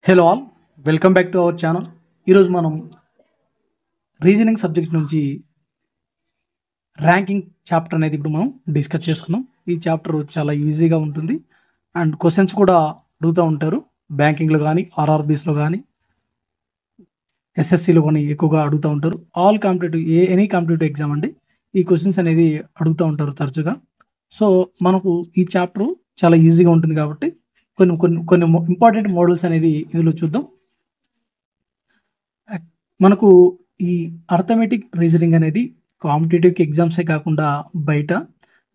Hello all, welcome back to our channel. ఈరోజు మనం reasoning subject నుంచి ర్యాంకింగ్ చాప్టర్ అనేది ఇప్పుడు మనం డిస్కస్ చేసుకుందాం. ఈ చాప్టర్ చాలా ఈజీగా ఉంటుంది అండ్ క్వశ్చన్స్ కూడా అడుగుతూ ఉంటారు. బ్యాంకింగ్లో కానీ, ఆర్ఆర్బీస్లో కానీ, ఎస్ఎస్సిలో కానీ ఎక్కువగా అడుగుతూ ఉంటారు. All competitive any competitive exam అండి ఈ క్వశ్చన్స్ అనేది అడుగుతూ ఉంటారు తరచుగా. సో మనకు ఈ చాప్టర్ చాలా ఈజీగా ఉంటుంది కాబట్టి కొన్ని కొన్ని కొన్ని ఇంపార్టెంట్ మోడల్స్ అనేది ఇందులో చూద్దాం. మనకు ఈ అర్థమెటిక్ రీజనింగ్ అనేది కాంపిటేటివ్ ఎగ్జామ్సే కాకుండా బయట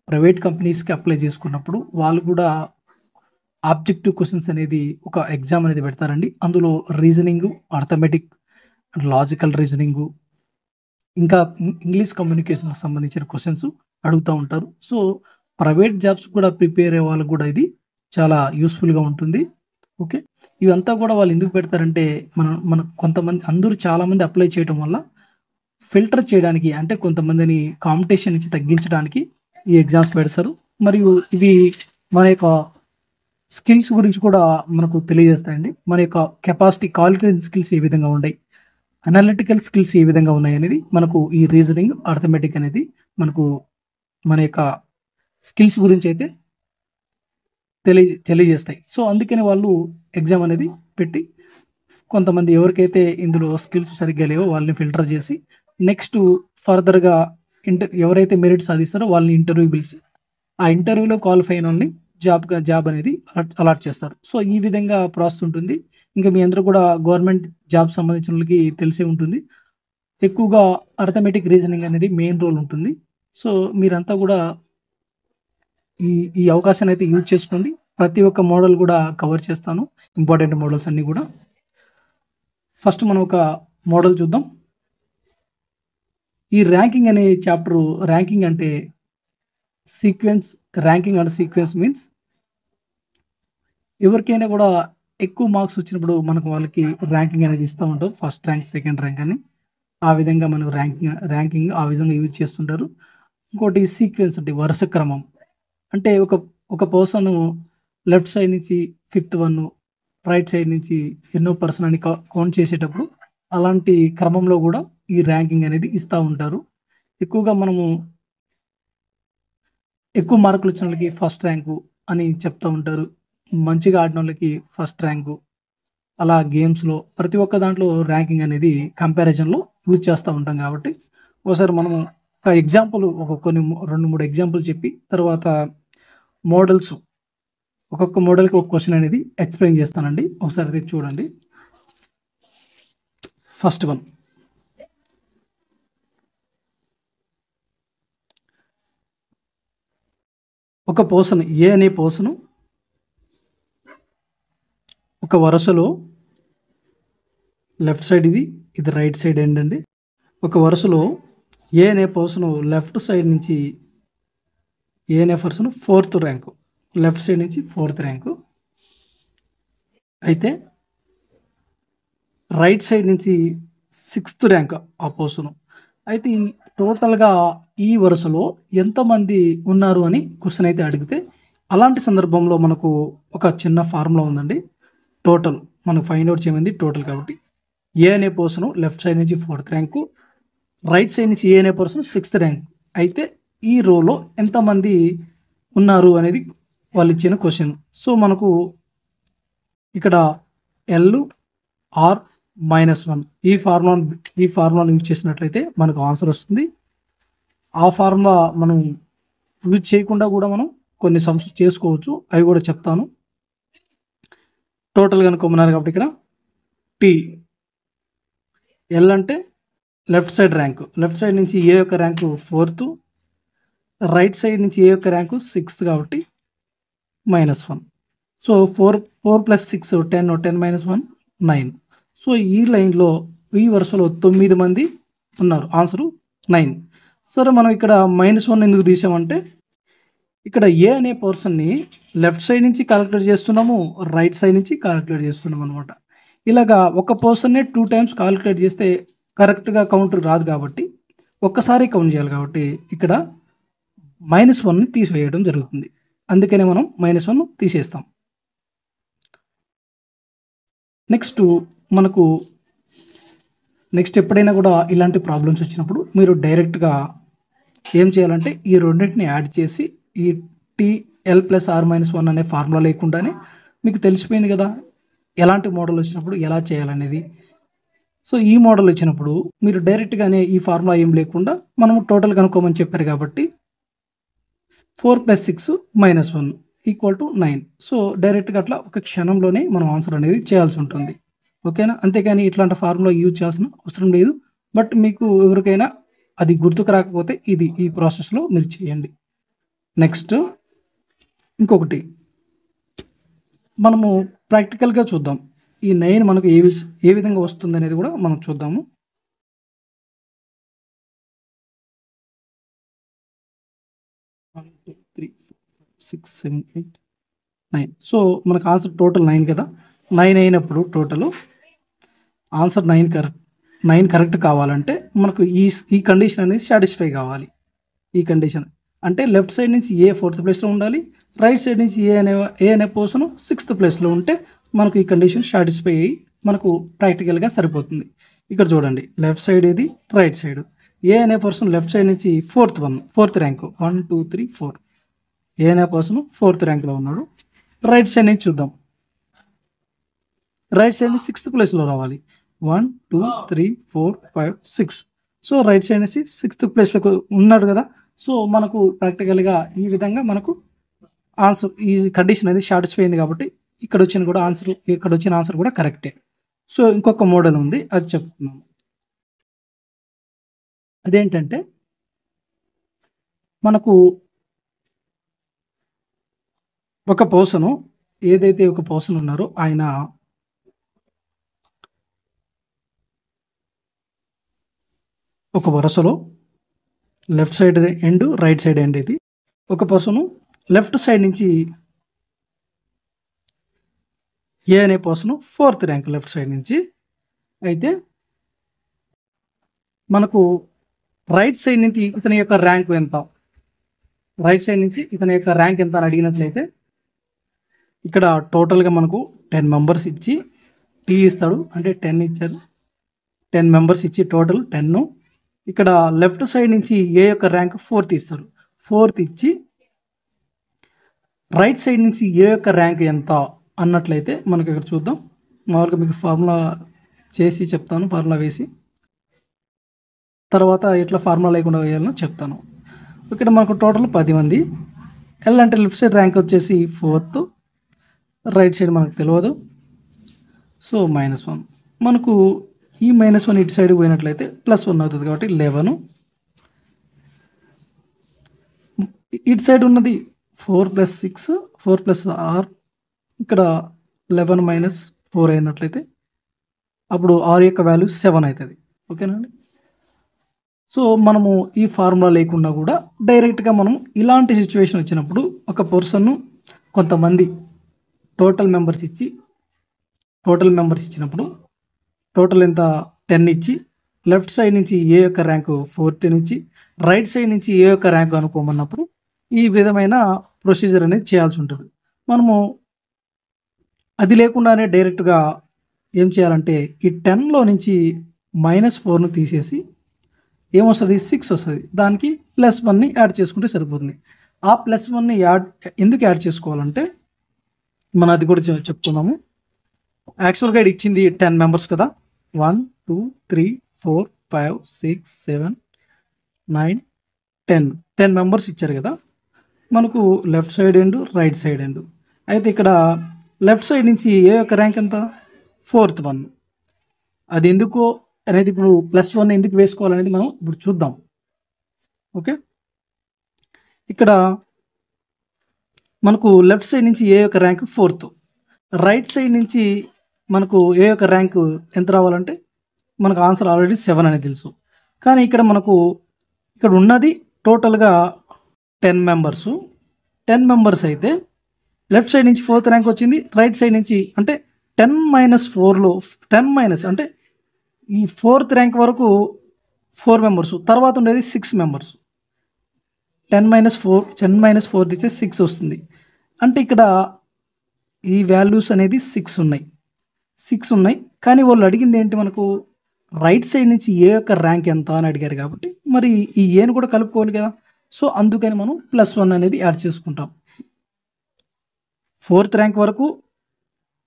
ప్రైవేట్ కంపెనీస్కి అప్లై చేసుకున్నప్పుడు వాళ్ళు కూడా ఆబ్జెక్టివ్ క్వశ్చన్స్ అనేది ఒక ఎగ్జామ్ అనేది పెడతారండి. అందులో రీజనింగ్, అర్థమెటిక్, లాజికల్ రీజనింగ్, ఇంకా ఇంగ్లీష్ కమ్యూనికేషన్కి సంబంధించిన క్వశ్చన్స్ అడుగుతూ ఉంటారు. సో ప్రైవేట్ జాబ్స్ కూడా ప్రిపేర్ అయ్యే వాళ్ళకు కూడా ఇది చాలా యూస్ఫుల్గా ఉంటుంది. ఓకే, ఇవంతా కూడా వాళ్ళు ఎందుకు పెడతారంటే మన కొంతమంది అందరూ చాలామంది అప్లై చేయడం వల్ల ఫిల్టర్ చేయడానికి, అంటే కొంతమందిని కాంపిటీషన్ నుంచి తగ్గించడానికి ఈ ఎగ్జామ్స్ పెడతారు. మరియు ఇవి మన యొక్క స్కిల్స్ గురించి కూడా మనకు తెలియజేస్తాయండి. మన యొక్క కెపాసిటీ, క్వాలిటేటివ్ స్కిల్స్ ఏ విధంగా ఉన్నాయి, అనలిటికల్ స్కిల్స్ ఏ విధంగా ఉన్నాయి అనేది మనకు ఈ రీజనింగ్, అర్థమెటిక్ అనేది మనకు మన యొక్క స్కిల్స్ గురించి అయితే తెలియజేస్తాయి. సో అందుకని వాళ్ళు ఎగ్జామ్ అనేది పెట్టి కొంతమంది ఎవరికైతే ఇందులో స్కిల్స్ సరిగ్గా లేవో వాళ్ళని ఫిల్టర్ చేసి నెక్స్ట్ ఫర్దర్గా ఎవరైతే మెరిట్ సాధిస్తారో వాళ్ళని ఇంటర్వ్యూ పిలిచి ఆ ఇంటర్వ్యూలో క్వాలిఫై అయిన వాళ్ళని జాబ్ అనేది అలాట్ చేస్తారు. సో ఈ విధంగా ప్రాసెస్ ఉంటుంది. ఇంకా మీ అందరూ కూడా గవర్నమెంట్ జాబ్ సంబంధించిన వాళ్ళకి తెలిసే ఉంటుంది. ఎక్కువగా అర్థమెటిక్ రీజనింగ్ అనేది మెయిన్ రోల్ ఉంటుంది. సో మీరంతా కూడా ఈ ఈ అవకాశాన్ని అయితే యూజ్ చేసుకోండి. ప్రతి ఒక్క మోడల్ కూడా కవర్ చేస్తాను, ఇంపార్టెంట్ మోడల్స్ అన్నీ కూడా. ఫస్ట్ మనం ఒక మోడల్ చూద్దాం. ఈ ర్యాంకింగ్ అనే చాప్టర్, ర్యాంకింగ్ అంటే sequence, ranking and sequence means ఎవరికైనా కూడా ఎక్కువ మార్క్స్ వచ్చినప్పుడు మనకు వాళ్ళకి ర్యాంకింగ్ అనేది ఇస్తూ ఉంటాం. ఫస్ట్ ర్యాంక్, సెకండ్ ర్యాంక్ అని. ఆ విధంగా మనం ర్యాంకింగ్ ఆ విధంగా యూజ్ చేస్తుంటారు. ఇంకోటి సీక్వెన్స్ అంటే వరుస క్రమం. అంటే ఒక పర్సన్ లెఫ్ట్ సైడ్ నుంచి 5th 1, రైట్ సైడ్ నుంచి ఎన్నో పర్సన్ అని కౌంట్ చేసేటప్పుడు అలాంటి క్రమంలో కూడా ఈ ర్యాంకింగ్ అనేది ఇస్తూ ఉంటారు. ఎక్కువగా మనము ఎక్కువ మార్కులు వచ్చిన వాళ్ళకి ఫస్ట్ ర్యాంకు అని చెప్తూ ఉంటారు. మంచిగా ఆడిన వాళ్ళకి ఫస్ట్ ర్యాంకు. అలా గేమ్స్లో ప్రతి ఒక్క దాంట్లో ర్యాంకింగ్ అనేది కంపారిజన్లో యూజ్ చేస్తూ ఉంటాం. కాబట్టి ఒకసారి మనము ఒక ఎగ్జాంపుల్, కొన్ని 2-3 ఎగ్జాంపుల్ చెప్పి తర్వాత మోడల్స్, ఒక్కొక్క మోడల్కి ఒక క్వశ్చన్ అనేది ఎక్స్ప్లెయిన్ చేస్తానండి. ఒకసారి అయితే చూడండి. ఫస్ట్ వన్, ఒక పర్సన్ ఏ అనే పర్సన్ ఒక వరుసలో లెఫ్ట్ సైడ్, ఇది రైట్ సైడ్ ఎండ్ అండి. ఒక వరుసలో ఏ అనే పర్సన్ లెఫ్ట్ సైడ్ నుంచి, ఏ అనే person 4th rank, left side నుంచి 4th ర్యాంకు. అయితే రైట్ సైడ్ నుంచి 6th ర్యాంక్ ఆ పర్సన్. అయితే టోటల్గా ఈ వరుసలో ఎంతమంది ఉన్నారు అని క్వశ్చన్ అయితే అడిగితే, అలాంటి సందర్భంలో మనకు ఒక చిన్న ఫార్ములా ఉందండి. టోటల్ మనకు ఫైండ్ అవుట్ చేయమంది టోటల్. కాబట్టి ఏ అనే పర్సన్ లెఫ్ట్ సైడ్ నుంచి 4th ర్యాంకు, రైట్ సైడ్ నుంచి ఏ అనే పర్సన్ 6th ర్యాంక్. అయితే ఈ రోలో ఎంతమంది ఉన్నారు అనేది వాళ్ళు ఇచ్చిన క్వశ్చన్. సో మనకు ఇక్కడ LR-1 ఈ ఫార్ములాను యూజ్ చేసినట్లయితే మనకు ఆన్సర్ వస్తుంది. ఆ ఫార్ములా మనం యూజ్ చేయకుండా కూడా మనం కొన్ని సమ్స్ చేసుకోవచ్చు, అవి కూడా చెప్తాను. టోటల్ కనుక్కోమన్నారు కాబట్టి ఇక్కడ L అంటే left side rank, left side నుంచి ఏ యొక్క ర్యాంకు 4th, రైట్ సైడ్ నుంచి ఏ యొక్క ర్యాంకు 6th కాబట్టి -1. సో 4 + 6 10, 10 - 1 9. సో ఈ లైన్లో ఈ వరుసలో 9 మంది ఉన్నారు. ఆన్సరు 9. సరే, మనం ఇక్కడ -1 ఎందుకు తీసామంటే ఇక్కడ ఏ అనే పర్సన్ని లెఫ్ట్ సైడ్ నుంచి క్యాలిక్యులేట్ చేస్తున్నాము, రైట్ సైడ్ నుంచి క్యాలిక్యులేట్ చేస్తున్నాం అనమాట. ఇలాగా ఒక పర్సన్నే 2 times క్యాలిక్యులేట్ చేస్తే కరెక్ట్గా కౌంట్ రాదు. కాబట్టి ఒక్కసారి కౌంట్ చేయాలి. కాబట్టి ఇక్కడ -1ని తీసివేయడం జరుగుతుంది. అందుకనే మనం -1 తీసేస్తాం. నెక్స్ట్ మనకు ఎప్పుడైనా కూడా ఇలాంటి ప్రాబ్లమ్స్ వచ్చినప్పుడు మీరు డైరెక్ట్గా ఏం చేయాలంటే ఈ రెండింటిని యాడ్ చేసి ఈ టీఎల్ ప్లస్ ఆర్ మైనస్ 1 అనే ఫార్ములా లేకుండానే మీకు తెలిసిపోయింది కదా ఎలాంటి మోడల్ వచ్చినప్పుడు ఎలా చేయాలనేది. సో ఈ మోడల్ వచ్చినప్పుడు మీరు డైరెక్ట్గానే ఈ ఫార్ములా ఏం లేకుండా మనము టోటల్ కనుక్కోమని చెప్పారు కాబట్టి 4 + 6 - 1 = 9. సో డైరెక్ట్గా అట్లా ఒక క్షణంలోనే మనం ఆన్సర్ అనేది చేయాల్సి ఉంటుంది. ఓకేనా, అంతేకాని ఇట్లాంటి ఫార్ములా యూజ్ చేయాల్సిన అవసరం లేదు. బట్ మీకు ఎవరికైనా అది గుర్తుకు రాకపోతే ఈ ప్రాసెస్లో మీరు చేయండి. నెక్స్ట్ ఇంకొకటి మనము ప్రాక్టికల్గా చూద్దాం. ఈ 9 మనకు ఏ విధంగా వస్తుంది అనేది కూడా మనం చూద్దాము. One two three 6 7 8 9. సో మనకు ఆన్సర్ టోటల్ 9 కదా. 9 అయినప్పుడు టోటల్ ఆన్సర్ 9 కరెక్ట్ కావాలంటే మనకు ఈ కండిషన్ అనేది సాటిస్ఫై కావాలి. ఈ కండిషన్ అంటే లెఫ్ట్ సైడ్ నుంచి ఏ 4th ప్లేస్లో ఉండాలి, రైట్ సైడ్ నుంచి ఏ అనే పర్సన్ 6th ప్లేస్లో ఉంటే మనకు ఈ కండిషన్ సాటిస్ఫై అయ్యి మనకు ప్రాక్టికల్గా సరిపోతుంది. ఇక్కడ చూడండి, లెఫ్ట్ సైడ్ ఇది, రైట్ సైడ్. ఏ అనే పర్సన్ లెఫ్ట్ సైడ్ నుంచి 4th ర్యాంక్ 1 2 3 4. ఏ అనే పర్సన్ 4th ర్యాంక్లో ఉన్నాడు. రైట్ సైడ్ నుంచి చూద్దాం. రైట్ సైడ్ నుంచి 6th ప్లేస్లో రావాలి. 1 2 3 4 5 6. సో రైట్ సైడ్ నుంచి 6th ప్లేస్లోకి ఉన్నాడు కదా. సో మనకు ప్రాక్టికల్గా ఈ విధంగా మనకు ఆన్సర్ ఈ కండిషన్ అనేది సాటిస్ఫై అయింది కాబట్టి ఇక్కడ వచ్చిన ఆన్సర్ కూడా కరెక్టే. సో ఇంకొక మోడల్ ఉంది, అది చెప్తున్నాము. అదేంటంటే మనకు ఒక పర్సన్ ఉన్నారో ఆయన ఒక వరుసలో left side end, right side end. ఇది ఒక పర్సన్ లెఫ్ట్ సైడ్ నుంచి ఏ అనే person 4th rank left side నుంచి. అయితే మనకు రైట్ సైడ్ నుంచి ఇతని యొక్క ర్యాంక్ ఎంత అని అడిగినట్లయితే ఇక్కడ టోటల్గా మనకు 10 మెంబర్స్ ఇచ్చి టీ ఇస్తాడు, అంటే 10 ఇచ్చారు. 10 మెంబర్స్ ఇచ్చి టోటల్ 10. ఇక్కడ లెఫ్ట్ సైడ్ నుంచి ఏ యొక్క ర్యాంక్ 4th ఇస్తారు. 4th ఇచ్చి రైట్ సైడ్ నుంచి ఏ యొక్క ర్యాంక్ ఎంత అన్నట్లయితే మనకి ఇక్కడ చూద్దాం. మామూలుగా మీకు ఫార్ములా చేసి చెప్తాను, ఫార్ములా వేసి తర్వాత ఎట్లా ఫార్ములా లేకుండా వేయాలో చెప్తాను. ఇక్కడ మనకు టోటల్ 10 మంది. ఎల్ అంటే లెఫ్ట్ సైడ్ ర్యాంక్ వచ్చేసి 4th, రైట్ సైడ్ మనకు తెలియదు. సో -1. మనకు ఈ -1 ఇటు సైడ్ పోయినట్లయితే +1 అవుతుంది కాబట్టి 11. ఇటు సైడ్ ఉన్నది 4 + 6 4 + R. ఇక్కడ 11 - 4 అయినట్లయితే అప్పుడు R యొక్క వాల్యూ 7 అవుతుంది. ఓకేనండి. సో మనము ఈ ఫార్ములా లేకుండా కూడా డైరెక్ట్గా మనం ఇలాంటి సిచ్యువేషన్ వచ్చినప్పుడు ఒక పర్సన్ కొంతమంది టోటల్ మెంబర్స్ ఇచ్చినప్పుడు టోటల్ ఎంత 10 ఇచ్చి లెఫ్ట్ సైడ్ నుంచి ఏ యొక్క ర్యాంకు 4th నుంచి రైట్ సైడ్ నుంచి ఏ యొక్క ర్యాంకు అనుకోమన్నప్పుడు ఈ విధమైన ప్రొసీజర్ అనేది చేయాల్సి ఉంటుంది. మనము అది లేకుండానే డైరెక్ట్గా ఏం చేయాలంటే ఈ 10లో నుంచి -4ను తీసేసి ఏమొస్తుంది, 6 వస్తుంది. దానికి +1ని యాడ్ చేసుకుంటే సరిపోతుంది. ఆ +1ని ఎందుకు యాడ్ చేసుకోవాలంటే మనం అది కూడా చెప్తున్నాము. యాక్చువల్గా ఇది ఇచ్చింది 10 మెంబర్స్ కదా. 1 2 3 4 5 6 7 9 10 మెంబర్స్ ఇచ్చారు కదా. మనకు left side end, right side end. అయితే ఇక్కడ లెఫ్ట్ సైడ్ నుంచి ఏ యొక్క ర్యాంక్ ఎంత, 4th 1. అది ఎందుకో అనేది ఇప్పుడు +1 ఎందుకు వేసుకోవాలనేది మనం ఇప్పుడు చూద్దాం. ఓకే, ఇక్కడ మనకు లెఫ్ట్ సైడ్ నుంచి ఏ యొక్క ర్యాంక్ 4th, రైట్ సైడ్ నుంచి మనకు ఏ యొక్క ర్యాంక్ ఎంత రావాలంటే మనకు ఆన్సర్ ఆల్రెడీ 7 అనేది తెలుసు. కానీ ఇక్కడ ఉన్నది టోటల్గా 10 మెంబర్స్ అయితే లెఫ్ట్ సైడ్ నుంచి 4th ర్యాంక్ వచ్చింది, రైట్ సైడ్ నుంచి అంటే 10 - 4లో 10 అంటే ఈ 4th ర్యాంక్ వరకు 4 మెంబర్స్, తర్వాత ఉండేది 6 మెంబర్స్. 10 - 4 తీస్తే 6 వస్తుంది. అంటే ఇక్కడ ఈ వాల్యూస్ అనేది 6 ఉన్నాయి. 6 ఉన్నాయి. కానీ వాళ్ళు అడిగింది ఏంటి మనకు రైట్ సైడ్ నుంచి ఏ యొక్క ర్యాంక్ ఎంత అని అడిగారు కాబట్టి మరి ఈ ఏను కూడా కలుపుకోవాలి కదా. సో అందుకని మనం +1 అనేది యాడ్ చేసుకుంటాం. 4th ర్యాంక్ వరకు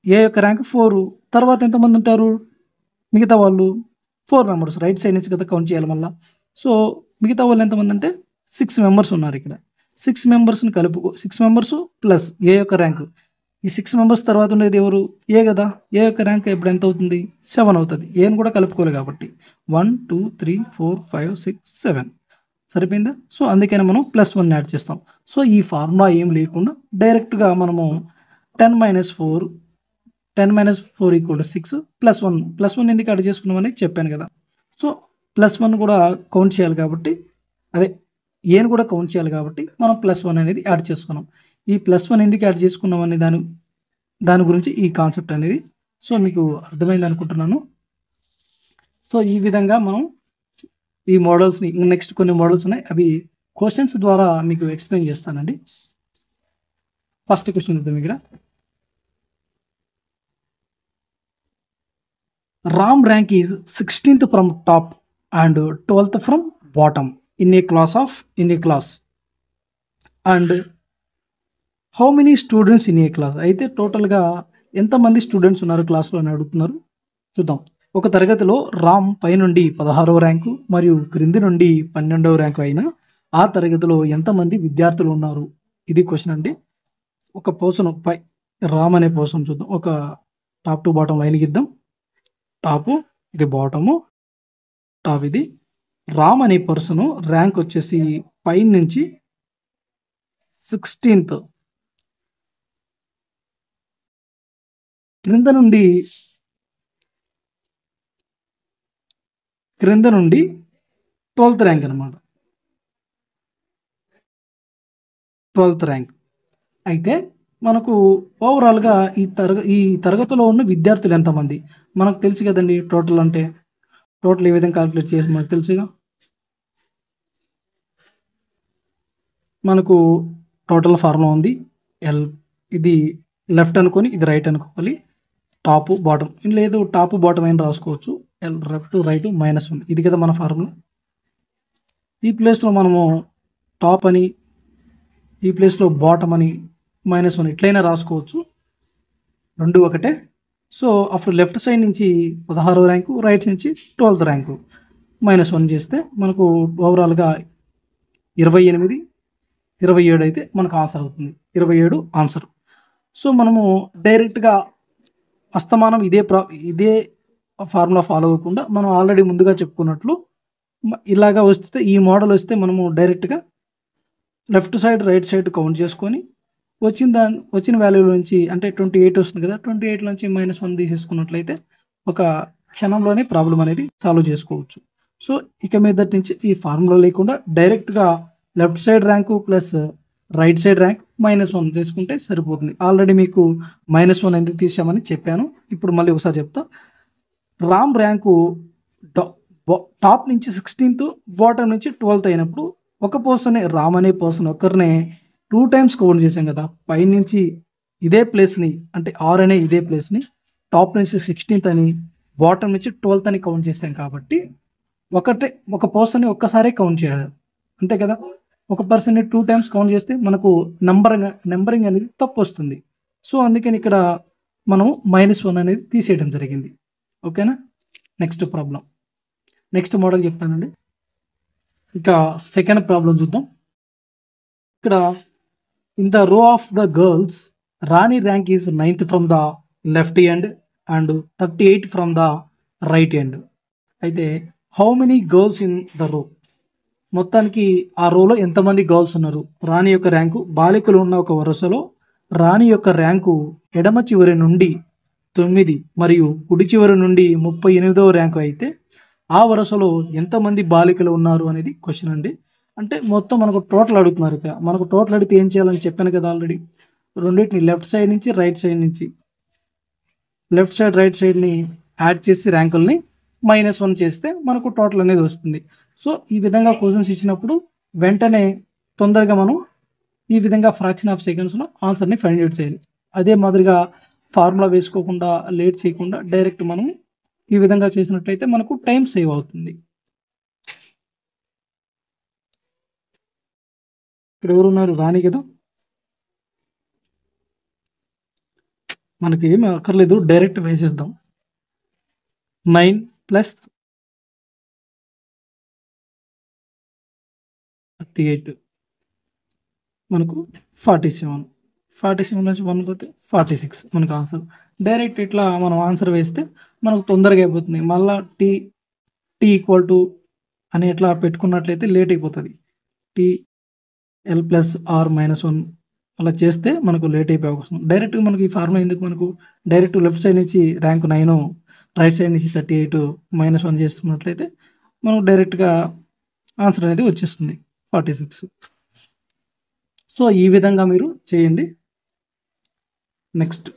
ఏ యొక్క ర్యాంక్ 4. తర్వాత ఎంతమంది ఉంటారు మిగతా వాళ్ళు 4 మెంబర్స్ రైట్ సైడ్ నుంచి కదా కౌంట్ చేయాలి మళ్ళీ. సో మిగతా వాళ్ళు ఎంతమంది అంటే 6 మెంబర్స్ ఉన్నారు ఇక్కడ. 6 మెంబర్స్ని కలుపుకో 6 మెంబర్స్ ప్లస్ ఏ యొక్క ర్యాంకు. ఈ 6 మెంబర్స్ తర్వాత ఉండేది ఎవరు ఏ కదా. ఏ యొక్క ర్యాంక్ ఇప్పుడు ఎంత అవుతుంది 7 అవుతుంది. ఏని కూడా కలుపుకోవాలి కాబట్టి 1 2 3 4 5 6 7 సరిపోయిందా. సో అందుకని మనం +1 యాడ్ చేస్తాం. సో ఈ ఫార్ములా ఏం లేకుండా డైరెక్ట్గా మనము 10 - 4 = 6 +1 ఎందుకు యాడ్ చేసుకున్నామని చెప్పాను కదా. సో +1 కూడా కౌంట్ చేయాలి కాబట్టి అదే ఏని కూడా కౌంట్ చేయాలి కాబట్టి మనం +1 అనేది యాడ్ చేసుకున్నాం. ఈ +1 ఎందుకు యాడ్ చేసుకున్నాం అనే దాని గురించి ఈ కాన్సెప్ట్ అనేది. సో మీకు అర్థమైంది అనుకుంటున్నాను. సో ఈ విధంగా మనం ఈ మోడల్స్ని నెక్స్ట్ కొన్ని మోడల్స్ ఉన్నాయి అవి క్వశ్చన్స్ ద్వారా మీకు ఎక్స్ప్లెయిన్ చేస్తానండి. ఫస్ట్ క్వశ్చన్ చూద్దాం ఇక్కడ. Ram rank is 16th from top and 12th from bottom in a class and how many students in a class. అయితే టోటల్గా ఎంతమంది స్టూడెంట్స్ ఉన్నారు క్లాస్లో అని అడుగుతున్నారు. చూద్దాం. ఒక తరగతిలో రామ్ పై నుండి 16వ ర్యాంకు మరియు క్రింది నుండి 12వ ర్యాంకు అయినా ఆ తరగతిలో ఎంతమంది విద్యార్థులు ఉన్నారు ఇది క్వశ్చన్ అండి. ఒక పర్సన్ పై రామ్ అనే పర్సన్ చూద్దాం. ఒక టాప్ టు బాటమ్ లైన్ ఇద్దాం. టాపు ఇది బాటము టాప్ ఇది. రామ్ అనే పర్సన్ ర్యాంక్ వచ్చేసి పై నుంచి 16th క్రింద నుండి 12th ర్యాంక్ అనమాట. 12th ర్యాంక్ అయితే మనకు ఓవరాల్గా ఈ తరగతిలో ఉన్న విద్యార్థులు ఎంతమంది మనకు తెలుసు కదండి. టోటల్ అంటే టోటల్ ఏ విధంగా క్యాలిక్యులేట్ చేసి మనకు తెలుసుగా. మనకు టోటల్ ఫార్ములా ఉంది. ఇది లెఫ్ట్ అనుకొని ఇది రైట్ అనుకోవాలి. టాప్ బాటమ్ లేదు టాప్ బాటమ్ అయినా రాసుకోవచ్చు. లెఫ్ట్ రైట్ -1 ఇది కదా మన ఫార్ములా. ఈ ప్లేస్లో మనము టాప్ అని ఈ ప్లేస్లో బాటమ్ అని -1 ఇట్లయినా రాసుకోవచ్చు. రెండు ఒకటే. సో అప్పుడు లెఫ్ట్ సైడ్ నుంచి 16వ ర్యాంకు రైట్ నుంచి 12th ర్యాంకు -1 చేస్తే మనకు ఓవరాల్గా 28 27 అయితే మనకు ఆన్సర్ అవుతుంది. 27 ఆన్సర్. సో మనము డైరెక్ట్గా అస్తమానం ఇదే ఫార్ములా ఫాలో అవ్వకుండా మనం ఆల్రెడీ ముందుగా చెప్పుకున్నట్లు ఇలాగా వస్తే ఈ మోడల్ వస్తే మనము డైరెక్ట్గా left side right side count చేసుకొని వచ్చిన వాల్యూ నుంచి అంటే 28 వస్తుంది కదా. 28 నుంచి -1 తీసేసుకున్నట్లయితే ఒక క్షణంలోనే ప్రాబ్లం అనేది సాల్వ్ చేసుకోవచ్చు. సో ఇక మీద నుంచి ఈ ఫార్ములా లేకుండా డైరెక్ట్గా left side rank plus right side rank -1 చేసుకుంటే సరిపోతుంది. ఆల్రెడీ మీకు -1 ఎందుకు తీసామని చెప్పాను. ఇప్పుడు మళ్ళీ ఒకసారి చెప్తా. రామ్ ర్యాంకు టాప్ నుంచి 16th బాటమ్ నుంచి 12th అయినప్పుడు ఒక పర్సన్ రామ్ అనే పర్సన్ ఒక్కరినే 2 times కౌంట్ చేసాం కదా. పై నుంచి ఇదే ప్లేస్ని అంటే అనే ఇదే ప్లేస్ని టాప్ నుంచి 16th అని బాటమ్ నుంచి 12th అని కౌంట్ చేసాం కాబట్టి ఒక పర్సన్ని ఒక్కసారే కౌంట్ చేయాలి అంతే కదా. ఒక పర్సన్ని 2 times కౌంట్ చేస్తే మనకు నెంబరింగ్ అనేది తప్పు వస్తుంది. సో అందుకని ఇక్కడ మనం -1 అనేది తీసేయడం జరిగింది. ఓకేనా. నెక్స్ట్ ప్రాబ్లం నెక్స్ట్ మోడల్ చెప్తానండి. ఇక సెకండ్ ప్రాబ్లం చూద్దాం. ఇక్కడ in the row of the girls Rani rank is 9th from the left end and 38 from the right end. అయితే how many girls in the row. మొత్తానికి ఆ రోలో ఎంతమంది గర్ల్స్ ఉన్నారు. రాణి యొక్క ర్యాంకు బాలికలు ఉన్న ఒక వరుసలో రాణి యొక్క ర్యాంకు ఎడమ చివరి నుండి 9 మరియు కుడి చివరి నుండి 38వ ర్యాంకు అయితే ఆ వరుసలో ఎంతమంది బాలికలు ఉన్నారు అనేది క్వశ్చన్ అండి. అంటే మొత్తం మనకు టోటల్ అడుగుతున్నారు. ఇక్కడ మనకు టోటల్ అడిగితే ఏం చేయాలని చెప్పాను కదా ఆల్రెడీ. రెండింటిని లెఫ్ట్ సైడ్ నుంచి రైట్ సైడ్ నుంచి లెఫ్ట్ సైడ్ రైట్ సైడ్ని యాడ్ చేసి ర్యాంకుల్ని -1 చేస్తే మనకు టోటల్ అనేది వస్తుంది. సో ఈ విధంగా క్వశ్చన్స్ ఇచ్చినప్పుడు వెంటనే తొందరగా మనం ఈ విధంగా ఫ్రాక్షన్ ఆఫ్ సెకండ్స్లో ఆన్సర్ని ఫైండ్ అవుట్ చేయాలి. అదే మాదిరిగా ఫార్ములా వేసుకోకుండా లేట్ చేయకుండా డైరెక్ట్ మనం ఈ విధంగా చేసినట్లయితే మనకు టైం సేవ్ అవుతుంది. ఇక్కడ ఎవరున్నారు? రాని కదా, మనకి ఏమి అక్కర్లేదు, డైరెక్ట్ వేసేద్దాం. 9 ప్లస్ 38 మనకు 47. 47 నుంచి 1 పోతే 46 మనకు ఆన్సర్. డైరెక్ట్ ఇట్లా మనం ఆన్సర్ వేస్తే మనకు తొందరగా అయిపోతుంది. మళ్ళా టీ ఈక్వల్ టు అని ఇట్లా పెట్టుకున్నట్లయితే లేట్ అయిపోతుంది. టీ ఎల్ ప్లస్ ఆర్ -1 అలా చేస్తే మనకు లేట్ అయిపోయే అవకాశం. డైరెక్ట్గా మనకి ఈ ఫార్ములా ఎందుకు, మనకు డైరెక్ట్ లెఫ్ట్ సైడ్ నుంచి ర్యాంక్ 9, రైట్ సైడ్ నుంచి 38 -1 చేస్తున్నట్లయితే మనకు డైరెక్ట్గా ఆన్సర్ అనేది వచ్చేస్తుంది 46. సో ఈ విధంగా మీరు చేయండి. నెక్స్ట్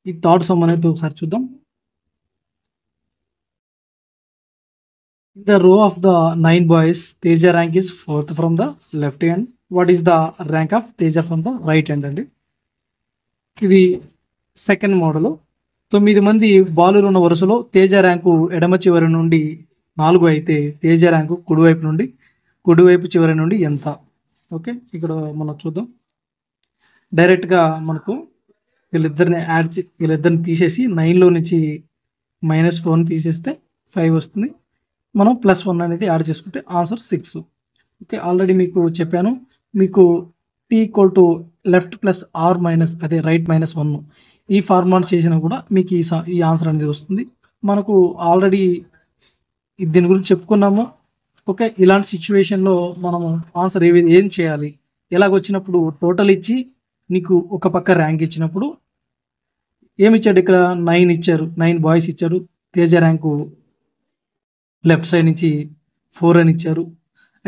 ఈ థర్డ్ సమ్ అనేది ఒకసారి చూద్దాం. The row of the 9 boys, Teja rank is 4th from the left hand. What is the rank of Teja from the right hand అండి? ఇది సెకండ్ మోడల్. 9 మంది బాలురు ఉన్న వరుసలో తేజ ర్యాంకు ఎడమ చివరి నుండి 4 అయితే తేజ ర్యాంకు కుడివైపు చివరి నుండి ఎంత? ఓకే, ఇక్కడ మనం చూద్దాం. డైరెక్ట్గా మనకు వీళ్ళిద్దరిని తీసేసి 9లో నుంచి -4 తీసేస్తే 5 వస్తుంది. మనం +1 అనేది యాడ్ చేసుకుంటే ఆన్సర్ 6. ఓకే, ఆల్రెడీ మీకు చెప్పాను, మీకు t equal to left plus r minus అదే రైట్ -1 ఈ ఫార్మాట్ చేసినా కూడా మీకు ఈ ఆన్సర్ అనేది వస్తుంది. మనకు ఆల్రెడీ దీని గురించి చెప్పుకున్నాము. ఓకే, ఇలాంటి సిచ్యువేషన్లో మనము ఆన్సర్ ఏం చేయాలి, ఎలాగొచ్చినప్పుడు టోటల్ ఇచ్చి నీకు ఒక పక్క ర్యాంక్ ఇచ్చినప్పుడు ఏమిచ్చాడు, ఇక్కడ 9 ఇచ్చారు, 9 బాయ్స్ ఇచ్చారు, తేజ ర్యాంకు లెఫ్ట్ సైడ్ నుంచి 4 అని ఇచ్చారు.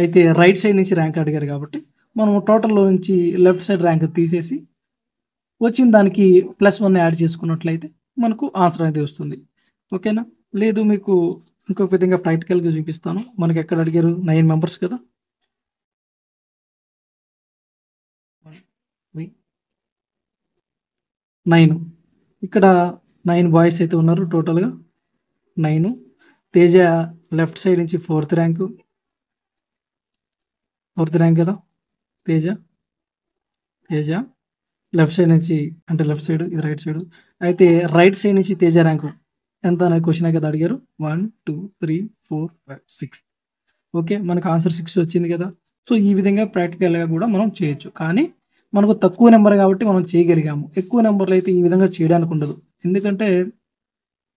అయితే రైట్ సైడ్ నుంచి ర్యాంక్ అడిగారు కాబట్టి మనం టోటల్లో నుంచి లెఫ్ట్ సైడ్ ర్యాంక్ తీసేసి వచ్చిన దానికి +1 యాడ్ చేసుకున్నట్లయితే మనకు ఆన్సర్ అనేది వస్తుంది. ఓకేనా? లేదు మీకు ఇంకొక విధంగా ప్రాక్టికల్గా చూపిస్తాను. మనకి ఎక్కడ అడిగారు, 9 మెంబర్స్ కదా, 9 ఇక్కడ 9 బాయ్స్ అయితే ఉన్నారు టోటల్గా 9. తేజ లెఫ్ట్ సైడ్ నుంచి 4th ర్యాంక్ కదా, తేజ లెఫ్ట్ సైడ్ నుంచి, అంటే లెఫ్ట్ సైడ్ ఇది రైట్ సైడ్, అయితే రైట్ సైడ్ నుంచి తేజ ర్యాంకు ఎంత అనే క్వశ్చన్ కదా అడిగారు. 1 2 3 4 5 6. ఓకే, మనకు ఆన్సర్ 6 వచ్చింది కదా. సో ఈ విధంగా ప్రాక్టికల్గా కూడా మనం చేయొచ్చు. కానీ మనకు తక్కువ నెంబర్ కాబట్టి మనం చేయగలిగాము. ఎక్కువ నెంబర్లు అయితే ఈ విధంగా చేయడానికి ఉండదు, ఎందుకంటే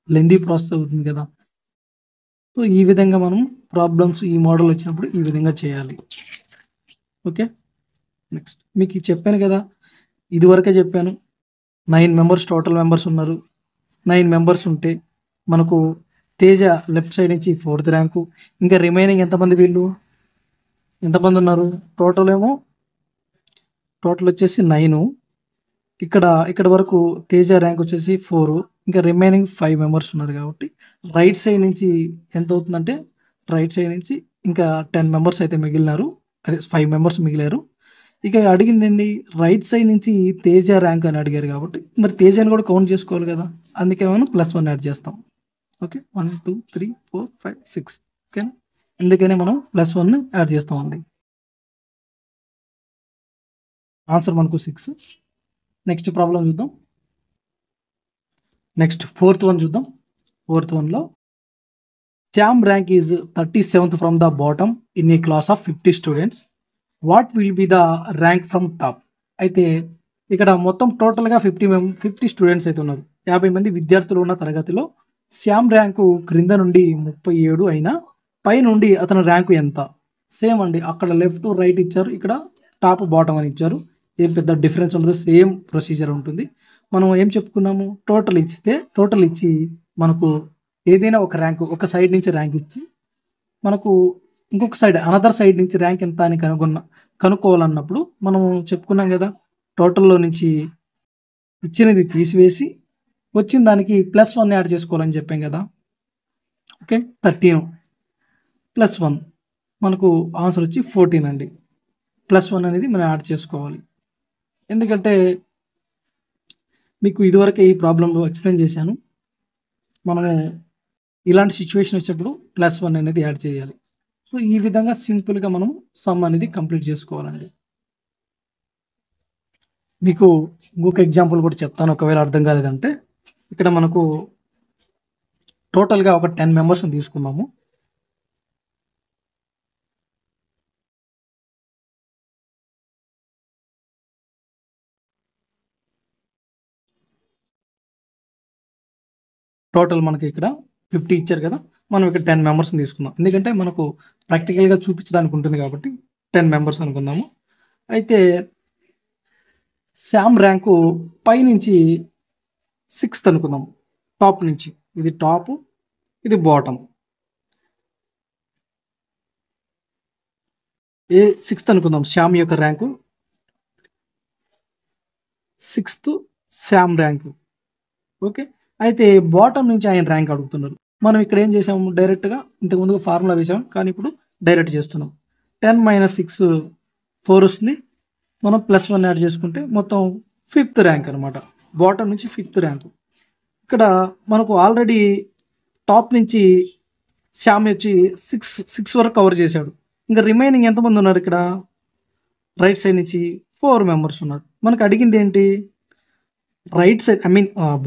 లెందీ ప్రాసెస్ అవుతుంది కదా. సో ఈ విధంగా మనం ప్రాబ్లమ్స్ ఈ మోడల్ వచ్చినప్పుడు ఈ విధంగా చేయాలి. ఓకే, నెక్స్ట్ మీకు చెప్పాను కదా, ఇదివరకే చెప్పాను, 9 మెంబర్స్ టోటల్ మెంబర్స్ ఉన్నారు. 9 మెంబర్స్ ఉంటే మనకు తేజ లెఫ్ట్ సైడ్ నుంచి 4th ర్యాంకు, ఇంకా రిమైనింగ్ ఎంతమంది, వీళ్ళు ఎంతమంది ఉన్నారు, టోటల్ వచ్చేసి 9. ఇక్కడ వరకు తేజ ర్యాంక్ వచ్చేసి 4, ఇంకా రిమైనింగ్ 5 మెంబర్స్ ఉన్నారు కాబట్టి రైట్ సైడ్ నుంచి ఎంత అవుతుందంటే, రైట్ సైడ్ నుంచి ఇంకా 10 మెంబర్స్ అయితే మిగిలినారు, అదే 5 మెంబర్స్ మిగిలారు. ఇక అడిగింది ఏంటి, రైట్ సైడ్ నుంచి తేజ ర్యాంక్ అని అడిగారు కాబట్టి మరి తేజని కూడా కౌంట్ చేసుకోవాలి కదా, అందుకే మనం +1 యాడ్ చేస్తాం. ఓకే, 1 2 3 4 5 6. ఓకేనా, అందుకనే మనం +1 యాడ్ చేస్తామండి. ఆన్సర్ మనకు 6. నెక్స్ట్ ప్రాబ్లం చూద్దాం. నెక్స్ట్ 4th వన్ చూద్దాం. 4th వన్లో Shyam rank is 37th from the bottom in a class of 50 students. What will be the rank from top? అయితే ఇక్కడ మొత్తం టోటల్గా 50 స్టూడెంట్స్ అయితే ఉన్నారు. 50 మంది విద్యార్థులు ఉన్న తరగతిలో శ్యామ్ ర్యాంకు క్రింద నుండి 37 అయినా పై నుండి అతని ర్యాంకు ఎంత? సేమ్ అండి, అక్కడ లెఫ్ట్ రైట్ ఇచ్చారు, ఇక్కడ టాప్ బాటమ్ అని ఇచ్చారు. ఏం పెద్ద డిఫరెన్స్ ఉండదు, సేమ్ ప్రొసీజర్ ఉంటుంది. మనం ఏం చెప్పుకున్నాము, టోటల్ ఇచ్చి మనకు ఏదైనా ఒక ర్యాంకు ఒక సైడ్ నుంచి ర్యాంక్ ఇచ్చి మనకు ఇంకొక సైడ్ అనదర్ సైడ్ నుంచి ర్యాంక్ ఎంత అని కనుక్కోవాలన్నప్పుడు మనం చెప్పుకున్నాం కదా, టోటల్లో నుంచి ఇచ్చినది తీసివేసి వచ్చిన దానికి +1 యాడ్ చేసుకోవాలని చెప్పాం కదా. ఓకే, 13 +1 మనకు ఆన్సర్ వచ్చి 14 అండి. +1 అనేది మనం యాడ్ చేసుకోవాలి. ఎందుకంటే మీకు ఇదివరకే ఈ ప్రాబ్లమ్‌లో ఎక్స్‌ప్లెయిన్ చేశాను. మనము ఇలాంటి సిట్యుయేషన్ వచ్చినప్పుడు +1 అనేది యాడ్ చేయాలి. సో, ఈ విధంగా సింపుల్‌గా మనం సమ్ అనేది కంప్లీట్ చేసుకోవాలండి. మీకు ఇంకొక ఎగ్జాంపుల్ కూడా చెప్తాను ఒకవేళ అర్థం కాలేదంటే. ఇక్కడ మనకు టోటల్‌గా ఒక 10 మెంబర్స్‌ని తీసుకుందాము. టోటల్ మనకి ఇక్కడ 50 ఇచ్చారు కదా! మనం ఇక్కడ 10 మెంబర్స్‌ని తీసుకుందాం. ఎందుకంటే మనకు ప్రాక్టికల్‌గా చూపించడానికి ఉంటుంది కాబట్టి 10 మెంబర్స్ అనుకుందాము. అయితే శ్యామ్ ర్యాంకు పైనుంచి 6థ్ అనుకుందాం. టాప్ నుంచి. ఇది టాపు, ఇది బాటమ్. 6థ్ అనుకుందాం. శ్యామ్ యొక్క ర్యాంకు 6థ్ శ్యామ్ ర్యాంకు. ఓకే. అయితే బాటమ్ నుంచి ఆయన ర్యాంక్ అడుగుతున్నారు. మనం ఇక్కడ ఏం చేసాము డైరెక్ట్‌గా ఇంతకుముందు ఫార్ములా వేసాం. కానీ ఇప్పుడు డైరెక్ట్ చేస్తున్నాం. 10 - 6 4 వస్తుంది. మనం +1 యాడ్ చేసుకుంటే మొత్తం 5థ్ ర్యాంక్ అనమాట. బాటమ్ నుంచి 5థ్ ర్యాంక్. ఇక్కడ మనకు ఆల్రెడీ టాప్ నుంచి శ్యామ్ వచ్చి 6 వరకు కవర్ చేశాడు. ఇంకా రిమైనింగ్ ఎంతమంది ఉన్నారు ఇక్కడ? రైట్ సైడ్ నుంచి 4 మెంబర్స్ ఉన్నారు. మనకు అడిగింది ఏంటి? రైట్ సైడ్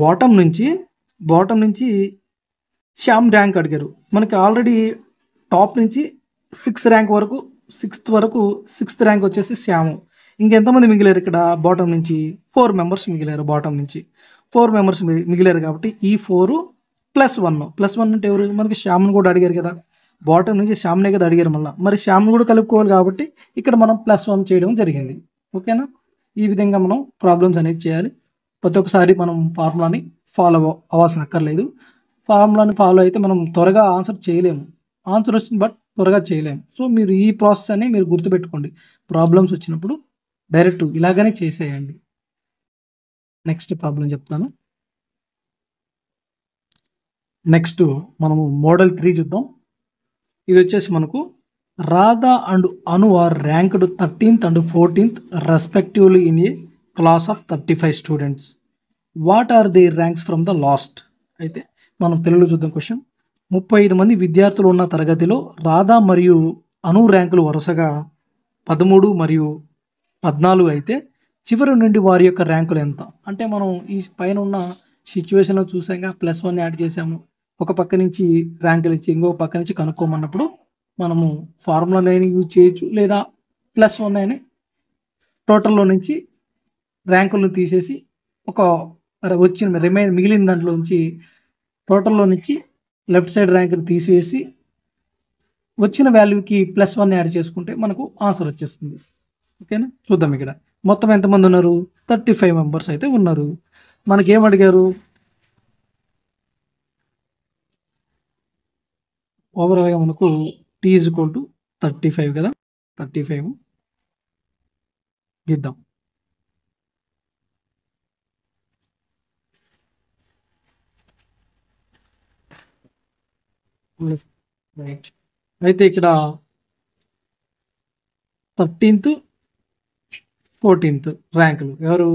బాటమ్ నుంచి శ్యామ్ ర్యాంక్ అడిగారు. మనకి ఆల్రెడీ టాప్ నుంచి 6th ర్యాంక్ వరకు 6th ర్యాంక్ వచ్చేసి శ్యాము. ఇంకెంతమంది మిగిలారు ఇక్కడ బాటమ్ నుంచి? 4 మెంబర్స్ మిగిలారు బాటమ్ నుంచి. 4 మెంబర్స్ మిగిలారు కాబట్టి ఈ 4 +1 అంటే ఎవరు? మనకి శ్యామ్‌ని కూడా అడిగారు కదా! బాటమ్ నుంచి శ్యామ్‌నే కదా అడిగారు మళ్ళా. మరి శ్యామ్‌ని కూడా కలుపుకోవాలి కాబట్టి ఇక్కడ మనం +1 చేయడం జరిగింది. ఓకేనా? ఈ విధంగా మనం ప్రాబ్లమ్స్ అనేది చేయాలి. ప్రతి ఒక్కసారి మనం ఫార్ములాని ఫాలో అవ్వాల్సిన అక్కర్లేదు. ఫార్ములాని ఫాలో అయితే మనం త్వరగా ఆన్సర్ చేయలేము. ఆన్సర్ వస్తుంది బట్ త్వరగా చేయలేము. సో, మీరు ఈ ప్రాసెస్ అని మీరు గుర్తుపెట్టుకోండి. ప్రాబ్లమ్స్ వచ్చినప్పుడు డైరెక్ట్ ఇలాగనే చేసేయండి. నెక్స్ట్ ప్రాబ్లమ్ చెప్తాను. నెక్స్ట్ మనము మోడల్ 3 చూద్దాం. ఇది వచ్చేసి మనకు Radha and Anu are ranked 13th and 14th respectively in a class of 35 students. What are their ranks from the last? అయితే మనం తెలుగులో చూద్దాం క్వశ్చన్. 35 మంది విద్యార్థులు ఉన్న తరగతిలో రాధా మరియు అను ర్యాంకులు వరుసగా 13 మరియు 14 అయితే చివరి నుండి వారి యొక్క ర్యాంకులు ఎంత? అంటే మనం ఈ పైన ఉన్న సిచ్యువేషన్‌లో చూసాంగా +1 యాడ్ చేసాము. ఒక పక్క నుంచి ర్యాంకులు ఇచ్చి ఇంకో పక్క నుంచి కనుక్కోమన్నప్పుడు మనము ఫార్ములానైనా యూజ్ చేయొచ్చు. లేదా +1 అయినా టోటల్‌లో నుంచి ర్యాంకులను తీసేసి ఒక వచ్చిన మిగిలిన దాంట్లో నుంచి టోటల్‌లో నుంచి లెఫ్ట్ సైడ్ ర్యాంక్‌ని తీసివేసి వచ్చిన వాల్యూకి +1 యాడ్ చేసుకుంటే మనకు ఆన్సర్ వచ్చేస్తుంది. ఓకేనా? చూద్దాం ఇక్కడ. మొత్తం ఎంతమంది ఉన్నారు? 35 మెంబర్స్ అయితే ఉన్నారు. మనకేం అడిగారు? ఓవరాల్‌గా మనకు T = 35 కదా! 35 గీద్దాం. Left, right. అయితే ఇక్కడ 13th, 14th ర్యాంకులు ఎవరు?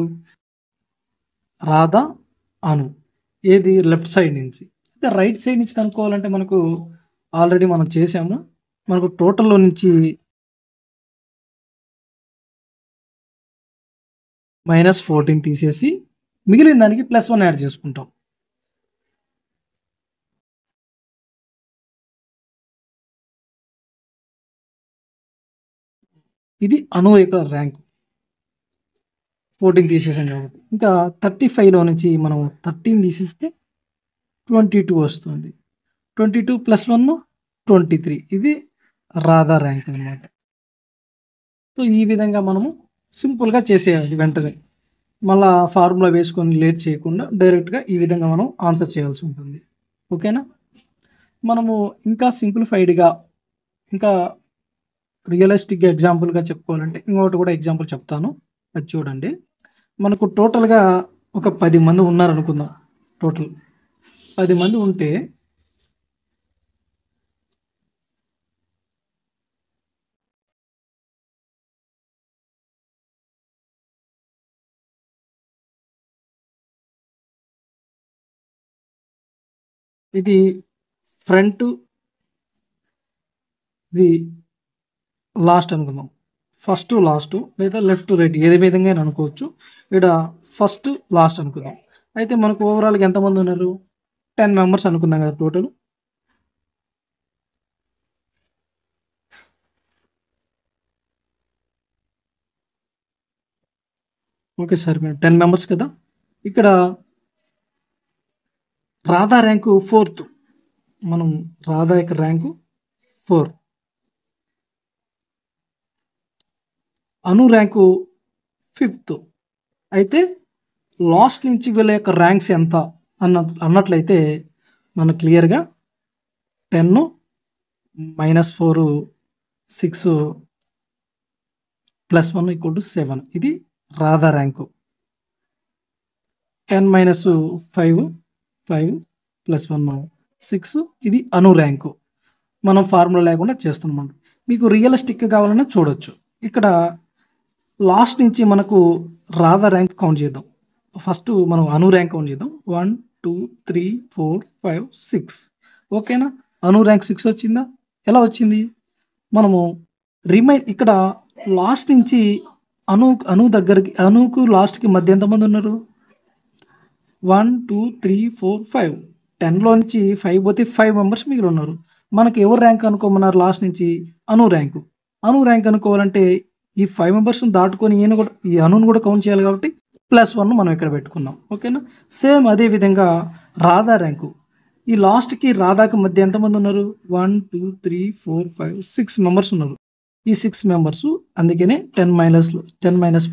రాధా, అను. ఏది? లెఫ్ట్ సైడ్ నుంచి. అయితే రైట్ సైడ్ నుంచి కనుక్కోవాలంటే మనకు ఆల్రెడీ మనం చేసాము. మనకు టోటల్‌లో నుంచి -14 తీసేసి మిగిలిన దానికి +1 యాడ్ చేసుకుంటాం. ఇది అను యొక్క ర్యాంక్. 14 తీసేసాం కాబట్టి. ఇంకా 35లో నుంచి మనం 13 తీసేస్తే 22 వస్తుంది. 22 + 1 23. ఇది రాధా ర్యాంక్ అన్నమాట. సో, ఈ విధంగా మనము సింపుల్‌గా చేసేయాలి వెంటనే. మళ్ళా ఫార్ములా వేసుకొని లేట్ చేయకుండా డైరెక్ట్‌గా ఈ విధంగా మనం ఆన్సర్ చేయాల్సి ఉంటుంది. ఓకేనా? మనము ఇంకా సింప్లిఫైడ్‌గా ఇంకా రియలిస్టిక్‌గా ఎగ్జాంపుల్‌గా చెప్పుకోవాలంటే ఇంకొకటి కూడా ఎగ్జాంపుల్ చెప్తాను. అది చూడండి. మనకు టోటల్‌గా ఒక 10 మంది ఉన్నారనుకుందాం. టోటల్ 10 మంది ఉంటే ఇది ఫ్రంట్, ఇది లాస్ట్ అనుకుందాం. ఫస్ట్ లాస్ట్ లేదా లెఫ్ట్ రైట్ ఏది విధంగా అయినా అనుకోవచ్చు. ఇక్కడ ఫస్ట్ లాస్ట్ అనుకుందాం. అయితే మనకు ఓవరాల్గా ఎంతమంది ఉన్నారు? 10 మెంబర్స్ అనుకుందాం కదా టోటల్. ఓకే సార్, మేము 10 మెంబర్స్ కదా. ఇక్కడ రాధా ర్యాంకు 4th. మనం రాధా యొక్క ర్యాంకు 4. అను ర్యాంకు 5th. అయితే లాస్ట్ నుంచి వీళ్ళ యొక్క ర్యాంక్స్ ఎంత అన్నట్లయితే మనకు క్లియర్గా 10 - 4 6 +1 = 7. ఇది రాధా ర్యాంకు. 10 - 5 5 +1 6. ఇది అను ర్యాంకు. మనం ఫార్ములా లేకుండా చేస్తున్నాం. మీకు రియలిస్టిక్ కావాలన్నా చూడొచ్చు. ఇక్కడ లాస్ట్ నుంచి మనకు రాధా ర్యాంక్ కౌంట్ చేద్దాం. ఫస్ట్ మనం అను ర్యాంక్ కౌంట్ చేద్దాం. 1 2 3 4 5 6. ఓకేనా? అను ర్యాంక్ 6 వచ్చిందా? ఎలా వచ్చింది? మనము ఇక్కడ లాస్ట్ నుంచి అను దగ్గరికి, అనుకు లాస్ట్కి మధ్య ఎంతమంది ఉన్నారు? 1 2 3 4 5. 10లో నుంచి 5 పోతే 5 మెంబర్స్ మిగిలి ఉన్నారు. మనకి ఎవరు ర్యాంక్ అనుకోమన్నారు? లాస్ట్ నుంచి అను ర్యాంకు. అను ర్యాంక్ అనుకోవాలంటే ఈ 5 మెంబర్స్ని దాటుకొని ఈ అనును కూడా కౌంట్ చేయాలి కాబట్టి +1 మనం ఇక్కడ పెట్టుకున్నాం. ఓకేనా? సేమ్ అదే విధంగా రాధా ర్యాంకు. ఈ లాస్ట్కి రాధాకి మధ్య ఎంతమంది ఉన్నారు? 1 2 3 4 5 6 మెంబర్స్ ఉన్నారు. ఈ 6 మెంబర్స్, అందుకనే 10 -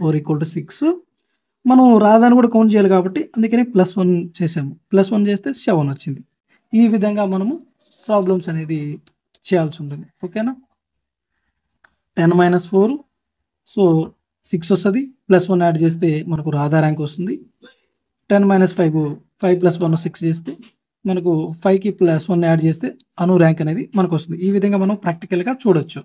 4 = 6. మనం రాధాని కూడా కౌంట్ చేయాలి కాబట్టి అందుకనే +1 చేసాము. +1 చేస్తే 7 వచ్చింది. ఈ విధంగా మనము ప్రాబ్లమ్స్ అనేది చేయాల్సి ఉంటుంది. ఓకేనా? 10 - 4 సో 6 వస్తుంది. +1 యాడ్ చేస్తే మనకు రాధా ర్యాంక్ వస్తుంది. 10 - 5 5 + 1 6 చేస్తే మనకు 5కి +1 యాడ్ చేస్తే అను ర్యాంక్ అనేది మనకు వస్తుంది. ఈ విధంగా మనం ప్రాక్టికల్గా చూడొచ్చు.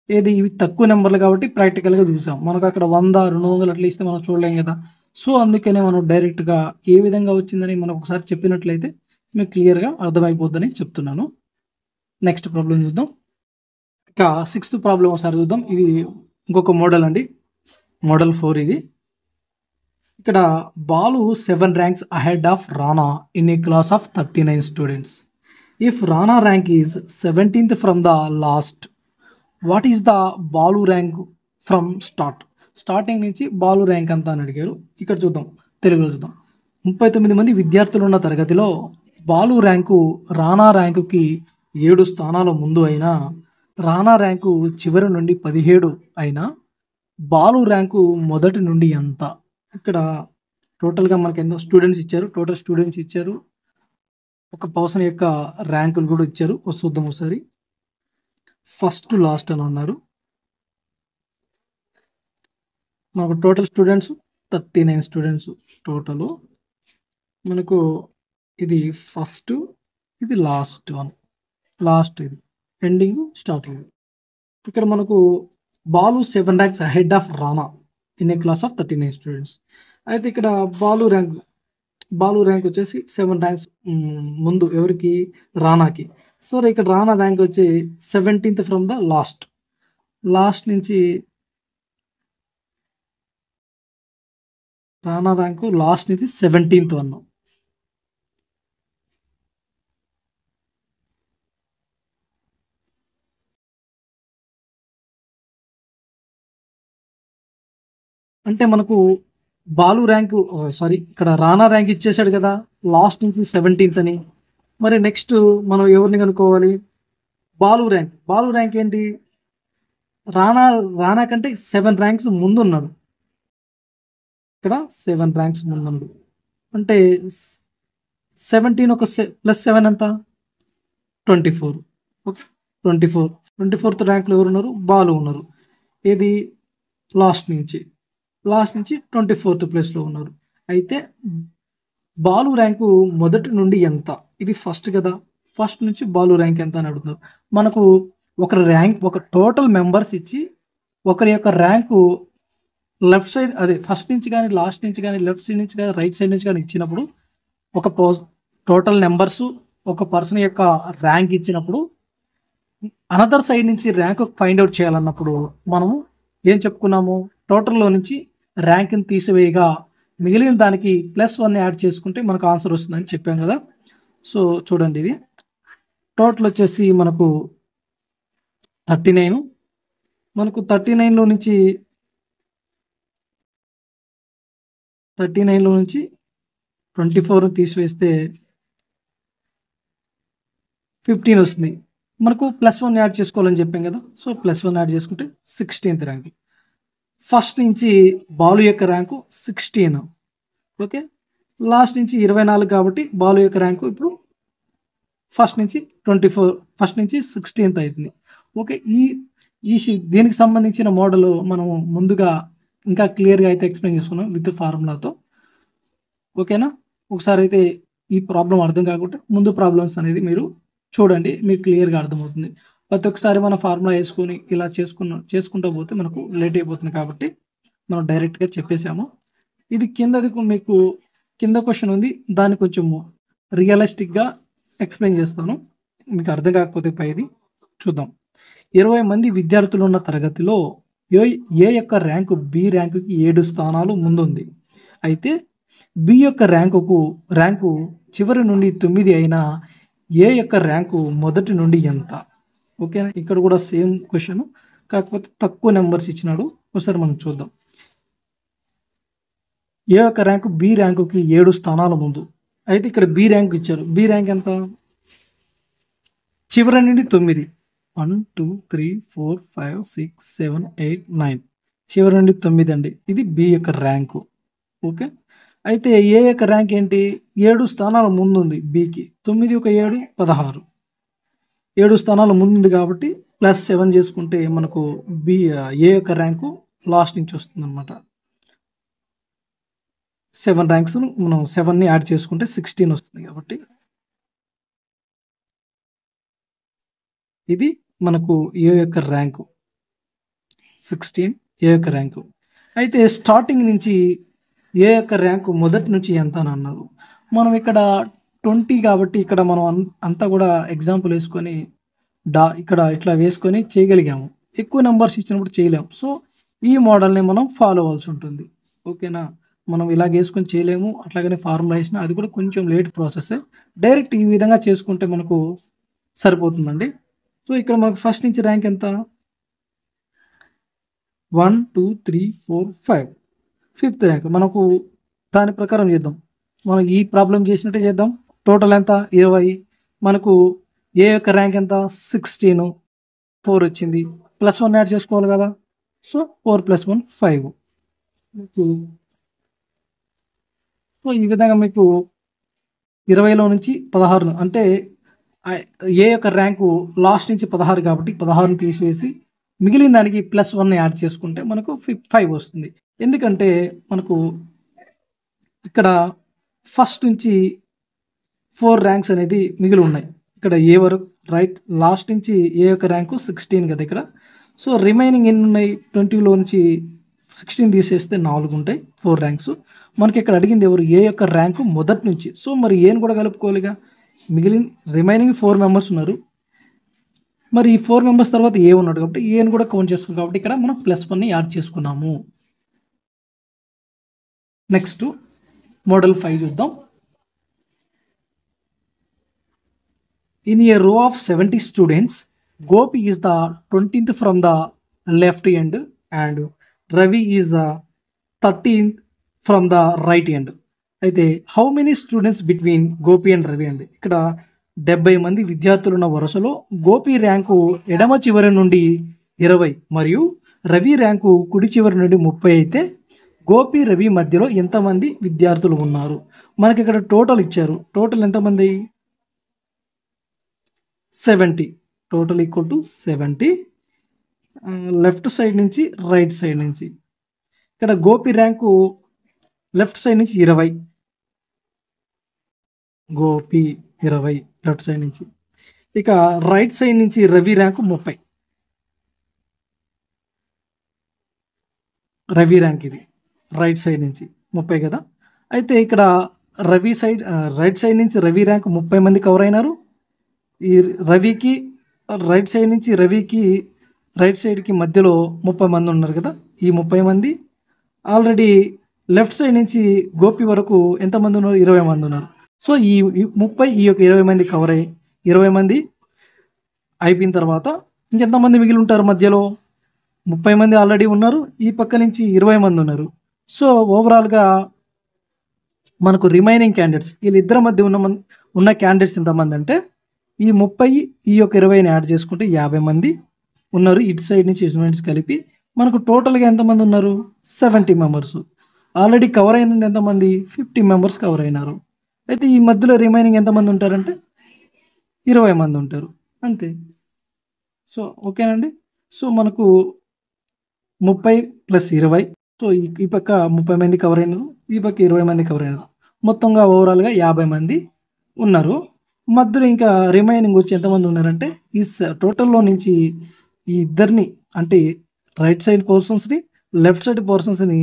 ఇవి తక్కువ నెంబర్లు కాబట్టి ప్రాక్టికల్గా చూసాం. మనకు అక్కడ 100 200 అట్లా ఇస్తే మనం చూడలేం కదా. సో అందుకనే మనం డైరెక్ట్గా ఏ విధంగా వచ్చిందని మనం ఒకసారి చెప్పినట్లయితే మీకు క్లియర్గా అర్థమైపోద్దని చెప్తున్నాను. నెక్స్ట్ ప్రాబ్లం చూద్దాం. ఇక 6th ప్రాబ్లం ఒకసారి చూద్దాం. ఇది ఇంకొక మోడల్ అండి, మోడల్ 4 ఇది. ఇక్కడ Balu 7 ranks ahead of Rana in a class of 39 students. If Rana rank is 17th from the last, what is the Balu rank from starting నుంచి బాలు ర్యాంక్ అంతా అని అడిగారు. ఇక్కడ చూద్దాం, తెలుగులో చూద్దాం. 39 మంది విద్యార్థులు ఉన్న తరగతిలో బాలు ర్యాంకు రానా ర్యాంకుకి 7 స్థానాల ముందు అయినా, రానా ర్యాంకు చివరి నుండి 17 అయినా బాలు ర్యాంకు మొదటి నుండి ఎంత? ఇక్కడ టోటల్గా మనకి ఎంతో స్టూడెంట్స్ ఇచ్చారు. టోటల్ స్టూడెంట్స్ ఇచ్చారు. ఒక పర్సన్ యొక్క ర్యాంకులు కూడా ఇచ్చారు. చూద్దాం ఒకసారి. ఫస్ట్ లాస్ట్ అని అన్నారు. మనకు టోటల్ స్టూడెంట్స్ 39 స్టూడెంట్స్ టోటల్. మనకు ఇది ఫస్ట్, ఇది లాస్ట్ వన్, లాస్ట్ ఇది ఎండింగ్ స్టార్టింగ్. ఇక్కడ మనకు Balu 7 ranks ahead of Rana in a class of 39 students. అయితే ఇక్కడ బాలు ర్యాంక్ వచ్చేసి 7 ranks ముందు ఎవరికి? రానాకి. సో ఇక్కడ రానా ర్యాంక్ వచ్చి 17th ఫ్రమ్ ద లాస్ట్ నుంచి రానా ర్యాంకు లాస్ట్ నుంచి 17th అన్నాం. అంటే మనకు బాలు ర్యాంకు ఇక్కడ రానా ర్యాంక్ ఇచ్చేసాడు కదా లాస్ట్ నుంచి 17th అని. మరి నెక్స్ట్ మనం ఎవరిని కనుక్కోవాలి? బాలు ర్యాంక్ ఏంటి? రానా కంటే 7 ranks ముందు ఉన్నాడు. ఇక్కడ 7 ranks ముందు అంటే 17 ఒక +7 ఎంత? 24. ఓకే, 24th ర్యాంక్లో ఎవరు ఉన్నారు? బాలు ఉన్నారు. ఏది? లాస్ట్ నుంచి 24th ప్లేస్లో ఉన్నారు. అయితే బాలు ర్యాంకు మొదటి నుండి ఎంత? ఇది ఫస్ట్ కదా, ఫస్ట్ నుంచి బాలు ర్యాంక్ ఎంత అని అడుగుతున్నారు. మనకు ఒక టోటల్ మెంబర్స్ ఇచ్చి ఒకరి యొక్క ర్యాంకు లెఫ్ట్ సైడ్, అదే ఫస్ట్ నుంచి కానీ లాస్ట్ నుంచి కానీ లెఫ్ట్ సైడ్ నుంచి కానీ రైట్ సైడ్ నుంచి కానీ ఇచ్చినప్పుడు ఒక టోటల్ నెంబర్సు ఒక పర్సన్ యొక్క ర్యాంక్ ఇచ్చినప్పుడు అనదర్ సైడ్ నుంచి ర్యాంక్ ఫైండ్ అవుట్ చేయాలన్నప్పుడు మనము ఏం చెప్పుకున్నాము, టోటల్లో నుంచి ర్యాంక్ని తీసివేయగా మిగిలిన దానికి +1 యాడ్ చేసుకుంటే మనకు ఆన్సర్ వస్తుందని చెప్పాం కదా. సో చూడండి, ఇది టోటల్ వచ్చేసి మనకు 39. మనకు 39లో నుంచి 24 తీసివేస్తే 15 వస్తుంది. మనకు +1 యాడ్ చేసుకోవాలని చెప్పాం కదా. సో +1 యాడ్ చేసుకుంటే 16th ర్యాంక్. ఫస్ట్ నుంచి బాలు యొక్క ర్యాంకు 16. ఓకే, లాస్ట్ నుంచి 24 కాబట్టి బాలు యొక్క ర్యాంకు ఇప్పుడు ఫస్ట్ నుంచి 24, ఫస్ట్ నుంచి 16th అవుతుంది. ఓకే, దీనికి సంబంధించిన మోడల్ మనము ముందుగా ఇంకా క్లియర్గా అయితే ఎక్స్ప్లెయిన్ చేసుకున్నాం విత్ ఫార్ములాతో. ఓకేనా, ఒకసారి అయితే ఈ ప్రాబ్లం అర్థం కాకుంటే ముందు ప్రాబ్లమ్స్ అనేది మీరు చూడండి, మీకు క్లియర్గా అర్థమవుతుంది. ప్రతి ఒక్కసారి మన ఫార్ములా వేసుకొని ఇలా చేసుకుంటూ పోతే మనకు లేట్ అయిపోతుంది కాబట్టి మనం డైరెక్ట్గా చెప్పేసాము. ఇది కిందది మీకు కింద క్వశ్చన్ ఉంది, దాన్ని కొంచెము రియలిస్టిక్గా ఎక్స్ప్లెయిన్ చేస్తాను, మీకు అర్థం కాకపోతే పైది చూద్దాం. 20 మంది విద్యార్థులు ఉన్న తరగతిలో ఏ యొక్క ర్యాంకు బి ర్యాంకుకి 7 స్థానాలు ముందుంది. అయితే బి యొక్క ర్యాంకు చివరి నుండి 9 అయినా ఏ యొక్క ర్యాంకు మొదటి నుండి ఎంత. ఓకేనా, ఇక్కడ కూడా సేమ్ క్వశ్చన్, కాకపోతే తక్కువ నెంబర్స్ ఇచ్చినాడు. ఒకసారి మనం చూద్దాం. ఏ యొక్క ర్యాంకు బి ర్యాంకుకి 7 స్థానాల ముందు. అయితే ఇక్కడ బి ర్యాంక్ ఇచ్చారు. బి ర్యాంక్ ఎంత? చివరి నుండి 9. 1 2 3 4 5 6 7 8 9, చివరి నుండి 9 అండి. ఇది బి యొక్క ర్యాంకు. ఓకే, అయితే ఏ యొక్క ర్యాంక్ ఏంటి? 7 స్థానాల ముందు ఉంది బికి. 9 ఒక 7 16, 7 స్థానాల ముందు కాబట్టి +7 చేసుకుంటే మనకు ఏ యొక్క ర్యాంకు లాస్ట్ నుంచి వస్తుంది అనమాట. 7 ర్యాంక్స్ మనం 7ని యాడ్ చేసుకుంటే 16 వస్తుంది కాబట్టి ఇది మనకు ఏ యొక్క ర్యాంకు 16, ఏ యొక్క ర్యాంకు. అయితే స్టార్టింగ్ నుంచి ఏ యొక్క ర్యాంకు మొదటి నుంచి ఎంత అని అన్నారు. మనం ఇక్కడ 20 కాబట్టి ఇక్కడ మనం అంతా కూడా ఎగ్జాంపుల్ వేసుకొని ఇక్కడ ఇట్లా వేసుకొని చేయగలిగాము. ఎక్కువ నెంబర్స్ ఇచ్చినప్పుడు చేయలేము. సో ఈ మోడల్ని మనం ఫాలో అవ్వాల్సి ఉంటుంది. ఓకేనా, మనం ఇలాగ వేసుకొని చేయలేము. అట్లాగనే ఫార్ములా వేసినా అది కూడా కొంచెం లేట్ ప్రాసెస్. డైరెక్ట్ ఈ విధంగా చేసుకుంటే మనకు సరిపోతుందండి. సో ఇక్కడ మనకు ఫస్ట్ నుంచి ర్యాంక్ ఎంత? 1 2 3 4 5, 5th ర్యాంక్. మనకు దాని ప్రకారం చేద్దాం. మనం ఈ ప్రాబ్లం చేసినట్టే చేద్దాం. టోటల్ ఎంత? 20. మనకు ఏ యొక్క ర్యాంక్ ఎంత? 16, 4 వచ్చింది. +1 యాడ్ చేసుకోవాలి కదా. సో 4 + 1 5. సో ఈ విధంగా మీకు 20లో నుంచి 16, అంటే ఏ యొక్క ర్యాంకు లాస్ట్ నుంచి 16 కాబట్టి 16ని తీసివేసి మిగిలిన దానికి +1 యాడ్ చేసుకుంటే మనకు 5 వస్తుంది. ఎందుకంటే మనకు ఇక్కడ ఫస్ట్ నుంచి 4 ర్యాంక్స్ అనేది మిగిలి ఉన్నాయి. ఇక్కడ ఏ వరకు రైట్ లాస్ట్ నుంచి ఏ యొక్క ర్యాంకు 16 కదా ఇక్కడ. సో రిమైనింగ్ ఎన్ని ఉన్నాయి? 20లో నుంచి 16 తీసేస్తే 4 ఉంటాయి, 4 ర్యాంక్స్. మనకి ఇక్కడ అడిగింది ఎవరు? ఏ యొక్క ర్యాంకు మొదటి నుంచి. సో మరి ఏని కూడా కలుపుకోవాలిగా. మిగిలిన రిమైనింగ్ 4 మెంబర్స్ ఉన్నారు. మరి ఈ 4 మెంబర్స్ తర్వాత ఏ ఉన్నాడు కాబట్టి ఏని కూడా కౌంట్ చేసుకున్నాం కాబట్టి ఇక్కడ మనం +1ని యాడ్ చేసుకున్నాము. నెక్స్ట్ మోడల్ 5 చూద్దాం. In a row of 70 students, Gopi is the 20th from the left end and Ravi is the 13th from the right end. అయితే how many students between Gopi and Ravi అండి. ఇక్కడ 70 మంది విద్యార్థులున్న వరుసలో గోపి ర్యాంకు ఎడమ చివరి నుండి 20 మరియు రవి ర్యాంకు కుడి చివరి నుండి 30 అయితే గోపి రవి మధ్యలో ఎంతమంది విద్యార్థులు ఉన్నారు? మనకి ఇక్కడ టోటల్ ఇచ్చారు. టోటల్ ఎంతమంది? 70. Total equal to 70. Left side నుంచి రైట్ సైడ్ నుంచి ఇక్కడ గోపి ర్యాంకు లెఫ్ట్ సైడ్ నుంచి 20, గోపి 20 లెఫ్ట్ సైడ్ నుంచి. ఇక రైట్ సైడ్ నుంచి రవి ర్యాంకు 30. రవి ర్యాంక్ ఇది రైట్ సైడ్ నుంచి 30 కదా. అయితే ఇక్కడ రవి సైడ్ రైట్ సైడ్ నుంచి రవి ర్యాంక్ 30 మంది కవర్ అయినారు. ఈ రవికి రైట్ సైడ్ నుంచి రవికి రైట్ సైడ్కి మధ్యలో 30 మంది ఉన్నారు కదా. ఈ 30 మంది ఆల్రెడీ లెఫ్ట్ సైడ్ నుంచి గోపి వరకు ఎంతమంది ఉన్నారు? 20 మంది ఉన్నారు. సో ఈ 30 ఈ యొక్క 20 మంది కవర్ అయ్యి 20 మంది అయిపోయిన తర్వాత ఇంకెంతమంది మిగిలి ఉంటారు? మధ్యలో 30 మంది ఆల్రెడీ ఉన్నారు, ఈ పక్క నుంచి 20 మంది ఉన్నారు. సో ఓవరాల్గా మనకు రిమైనింగ్ క్యాండిడేట్స్ వీళ్ళిద్దరి మధ్య ఉన్న క్యాండిడేట్స్ ఎంతమంది అంటే ఈ 30 ఈ యొక్క 20ని యాడ్ చేసుకుంటే 50 మంది ఉన్నారు. ఇటు సైడ్ నుంచి ఇటు నుంచి కలిపి మనకు టోటల్గా ఎంతమంది ఉన్నారు? 70 మెంబర్స్. ఆల్రెడీ కవర్ అయినది ఎంతమంది? 50 మెంబర్స్ కవర్ అయినారు. అయితే ఈ మధ్యలో రిమైనింగ్ ఎంతమంది ఉంటారంటే 20 మంది ఉంటారు అంతే. సో ఓకేనండి. సో మనకు 30 + 20, సో ఈ పక్క 30 మంది కవర్ అయినారు, ఈ పక్క 20 మంది కవర్ అయినారు. మొత్తంగా ఓవరాల్గా 50 మంది ఉన్నారు. మధ్యలో ఇంకా రిమైనింగ్ వచ్చి ఎంతమంది ఉన్నారంటే ఈ టోటల్లో నుంచి ఈ ఇద్దరిని అంటే రైట్ సైడ్ పర్సన్స్ని లెఫ్ట్ సైడ్ పర్సన్స్ని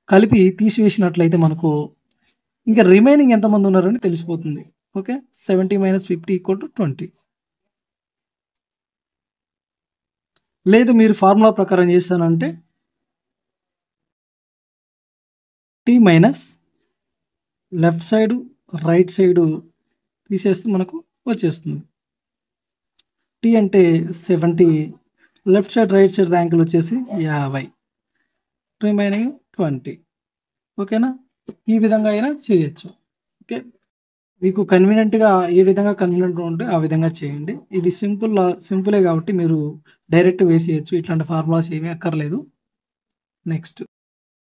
కలిపి తీసివేసినట్లయితే మనకు ఇంకా రిమైనింగ్ ఎంతమంది ఉన్నారని తెలిసిపోతుంది. ఓకే, 70 - 50 = 20. లేదు మీరు ఫార్ములా ప్రకారం చేస్తానంటే t minus left side right side తీసేస్తే మనకు వచ్చేస్తుంది. టీ అంటే 70, లెఫ్ట్ సైడ్ రైట్ సైడ్ ర్యాంకులు వచ్చేసి 50, రిమైనింగ్ 20. ఓకేనా, ఈ విధంగా అయినా చేయొచ్చు. ఓకే, మీకు కన్వీనియంట్గా ఏ విధంగా కన్వీనియంట్గా ఉంటే ఆ విధంగా చేయండి. ఇది సింపులే కాబట్టి మీరు డైరెక్ట్ వేసేయచ్చు, ఇట్లాంటి ఫార్ములాస్ ఏమీ అక్కర్లేదు. నెక్స్ట్